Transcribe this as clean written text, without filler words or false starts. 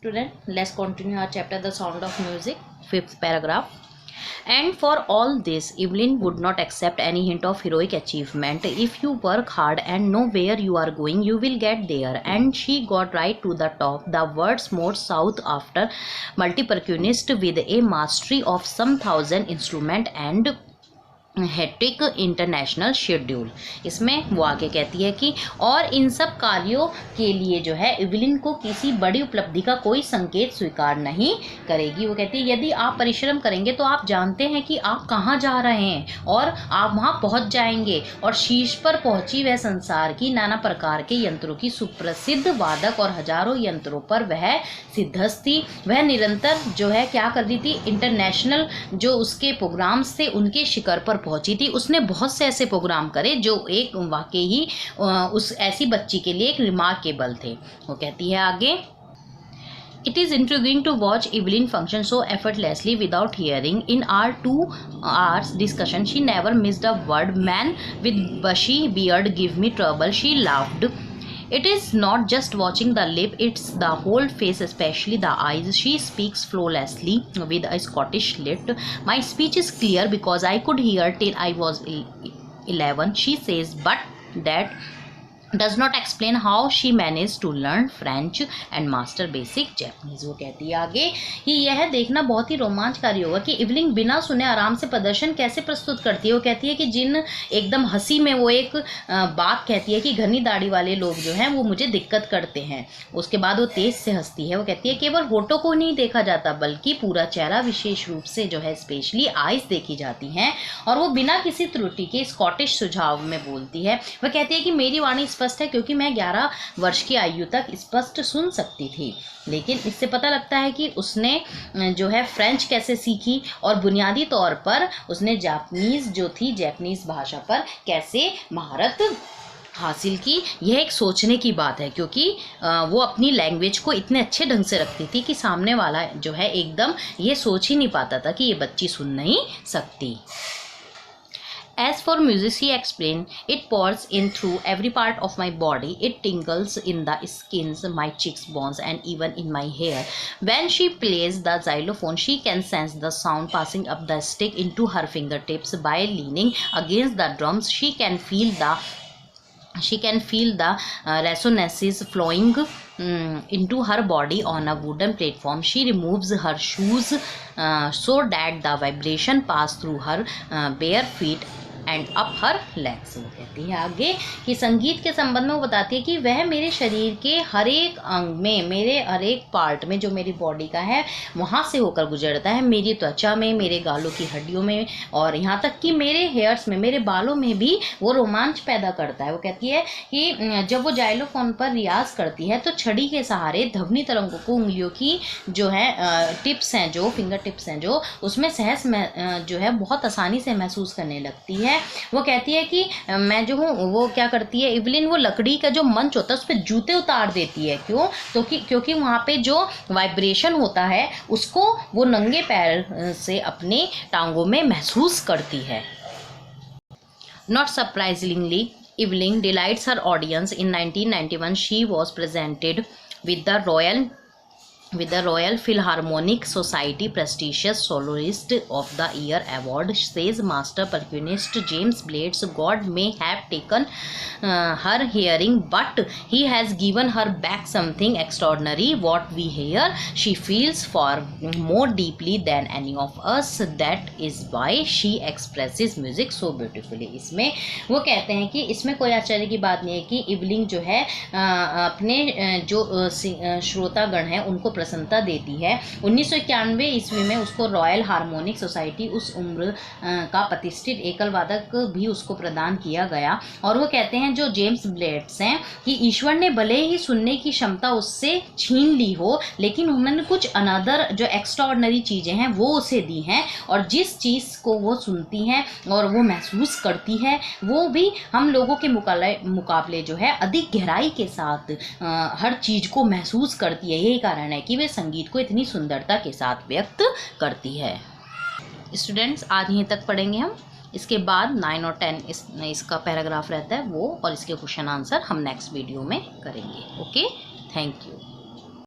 Student, let's continue our chapter The Sound of Music, 5th paragraph. And for all this, Evelyn would not accept any hint of heroic achievement. If you work hard and know where you are going, you will get there. And she got right to the top. The words moved south after multi-percussionist with a mastery of some 1,000 instruments and hectic international schedule. इसमें वो आगे कहती है कि और इन सब कार्यों के लिए जो है इवलिन को किसी बड़ी उपलब्धि का कोई संकेत स्वीकार नहीं करेगी। वो कहती है यदि आप परिश्रम करेंगे तो आप जानते हैं कि आप कहाँ जा रहे हैं और आप वहाँ पहुँच जाएंगे। और शीर्ष पर पहुँची वह संसार की नाना प्रकार के यंत्रों की सुप्रसिद्ध वादक और हजारों यंत्रों पर वह सिद्धस्त थी। वह निरंतर जो है क्या कर रही थी, इंटरनेशनल जो उसके प्रोग्राम्स थे उनके शिखर पर पहुंची थी। उसने बहुत से ऐसे प्रोग्राम करे जो एक वाकई ही उस ऐसी बच्ची के लिए एक रिमार्केबल थे। वो कहती है आगे, It is intriguing to watch Evelyn function so effortlessly without hearing. In our 2 hours discussion, she never missed a word. Man with bushy beard give me trouble. She laughed. It is not just watching the lip, it's the whole face, especially the eyes. She speaks flawlessly with a Scottish lilt. My speech is clear because I could hear till I was 11, she says, but that does not explain how she managed to learn French and master basic Japanese. वो कहती है आगे कि यह देखना बहुत ही रोमांचकारी होगा कि इवलिन बिना सुने आराम से प्रदर्शन कैसे प्रस्तुत करती है। वो कहती है कि जिन एकदम हंसी में वो एक बात कहती है कि घनी दाढ़ी वाले लोग जो हैं वो मुझे दिक्कत करते हैं। उसके बाद वो तेज से हंसती है। वो कहती है केवल होठों को नहीं देखा जाता बल्कि पूरा चेहरा, विशेष रूप से जो है स्पेशली आइज देखी जाती हैं। और वो बिना किसी त्रुटि के स्कॉटिश सुझाव में बोलती है। वह कहती है कि मेरी वाणी स्पष्ट है क्योंकि मैं 11 वर्ष की आयु तक स्पष्ट सुन सकती थी। लेकिन इससे पता लगता है कि उसने जो है फ्रेंच कैसे सीखी और बुनियादी तौर पर उसने जैपनीज भाषा पर कैसे महारत हासिल की। यह एक सोचने की बात है क्योंकि वो अपनी लैंग्वेज को इतने अच्छे ढंग से रखती थी कि सामने वाला जो है एकदम ये सोच ही नहीं पाता था कि ये बच्ची सुन नहीं सकती। As for music, she explained, it pours in through every part of my body. It tingles in the skins, my cheekbones, and even in my hair. When she plays the xylophone, she can sense the sound passing up the stick into her fingertips. By leaning against the drums, she can feel the resonances flowing into her body on a wooden platform. She removes her shoes so that the vibration pass through her bare feet and up her legs. वो कहती है आगे कि संगीत के संबंध में वो बताती है कि वह मेरे शरीर के हर एक अंग में, मेरे हर एक पार्ट में जो मेरी बॉडी का है वहाँ से होकर गुजरता है। मेरी त्वचा में, मेरे गालों की हड्डियों में और यहाँ तक कि मेरे हेयर्स में, मेरे बालों में भी वो रोमांच पैदा करता है। वो कहती है कि जब वो जाइलोफोन पर रियाज करती है तो छड़ी के सहारे ध्वनि तरंगों को उंगलियों की जो है टिप्स हैं, जो फिंगर टिप्स हैं, जो उसमें सहज जो है बहुत आसानी से महसूस करने लगती है। वो कहती है कि मैं जो हूँ वो क्या करती है इवलिन, वो लकड़ी का जो मंच होता है उस पर जूते उतार देती है। क्यों? तो क्योंकि वहाँ पे जो वाइब्रेशन होता है उसको वो नंगे पैर से अपने टांगों में महसूस करती है। Not surprisingly, Evelyn delights her audience. In 1991, she was presented with the Royal Philharmonic Society prestigious Soloist of the Year award. Says master percussionist James Blades, God may have taken her hearing, but he has given her back something extraordinary. What we hear, she feels far more deeply than any of us. That is why she expresses music so beautifully. इसमें वो कहते हैं कि इसमें कोई आश्चर्य की बात नहीं है कि इवलिन जो है अपने जो श्रोतागण हैं उनको प्रसन्नता देती है। 1991 ईस्वी में उसको रॉयल हार्मोनिक सोसाइटी उस उम्र का प्रतिष्ठित एकल वादक भी उसको प्रदान किया गया। और वो कहते हैं जो जेम्स ब्लेड्स हैं कि ईश्वर ने भले ही सुनने की क्षमता उससे छीन ली हो, लेकिन उन्होंने कुछ अनदर जो एक्स्ट्राऑर्डिनरी चीज़ें हैं वो उसे दी हैं। और जिस चीज़ को वो सुनती हैं और वो महसूस करती है वो भी हम लोगों के मुकाबले जो है अधिक गहराई के साथ हर चीज़ को महसूस करती है। यही कारण है कि वे संगीत को इतनी सुंदरता के साथ व्यक्त करती है। स्टूडेंट्स, आज यहीं तक पढ़ेंगे हम। इसके बाद 9 और 10 इसका पैराग्राफ रहता है वो, और इसके क्वेश्चन आंसर हम नेक्स्ट वीडियो में करेंगे। Okay, thank you.